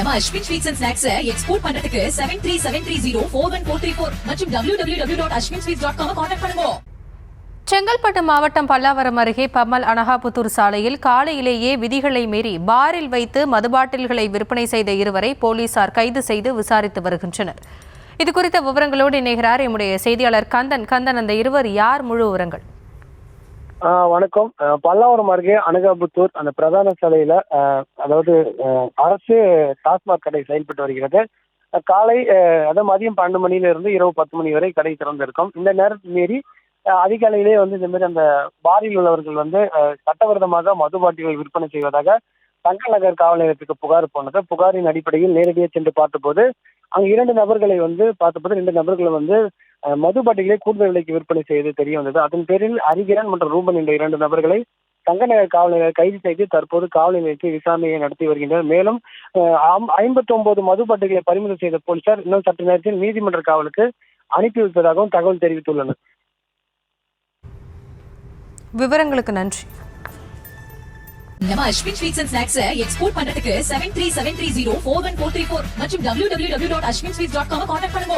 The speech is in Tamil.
நம்ம Ashwin sweets and snacks export பண்றதுக்கு 7373041434 மற்றும் www.ashwinsweets.com கான்டாக்ட் பண்ணுங்க. செங்கல்பட்டு மாவட்டம் பல்லாவரம் அருகே பம்மல் அனகாபுத்தூர் சாலையில் காலையிலேயே விதிகளை மீறி பாரில் வைத்து மதுபாட்டில்களை விற்பனை செய்த இருவரை போலீசார் கைது செய்து விசாரித்து வருகின்றனர். இதுகுறித்த விவரங்களோடு இணைகிறார் எம்முடைய செய்தியாளர் கந்தன். அந்த இருவர் யார்? முழு விவரங்கள். வணக்கம். பல்லாவரம் அருகே அனகாபுத்தூர் அந்த பிரதான சாலையில அதாவது அரசு டாஸ்மாக் கடை செயல்பட்டு வருகிறது. காலை அதாவது மதியம் 12 மணியில இருந்து இரவு 10 மணி வரை கடை திறந்திருக்கும். இந்த நேரத்தில் மீறி அதிகாலையிலேயே இந்த மாதிரி அந்த பாரில் உள்ளவர்கள் சட்டவிரோதமாக மது பாட்டில்கள் விற்பனை செய்வதாக தங்கல் நகர் காவல் நிலையத்துக்கு புகார் போனது. புகாரின் அடிப்படையில் நேரடியாக சென்று பார்த்தபோது அங்கு 2 நபர்களை பார்த்தபோது 2 நபர்கள் மது பாட்டில்களை கூடுதல் விலைக்கு விற்பனை செய்து தெரிய வந்தது. அதன் பேரில் ஹரிகிரன் மற்றும் ரூபன் என்ற 2 நபர்களை தங்கநகர் காவல் நிலையம் கைது செய்து தற்போது காவல் நிலையத்தில் விசாரணையை நடத்தி வருகின்றனர். மேலும் 59 மது பாட்டில்களை பறிமுதல் செய்த போலீசார் இன்னும் சற்று நேரத்தில் நீதிமன்ற காவலுக்கு அனுப்பி வைப்பதாகவும் தகவல் தெரிவித்துள்ளனர். விவரங்களுக்கு நன்றி. நம்ம Ashwin sweets and snacks export பண்றதுக்கு 7373041434 மற்றும் www.ashwinsweets.com கான்டாக்ட் பண்ணுங்க.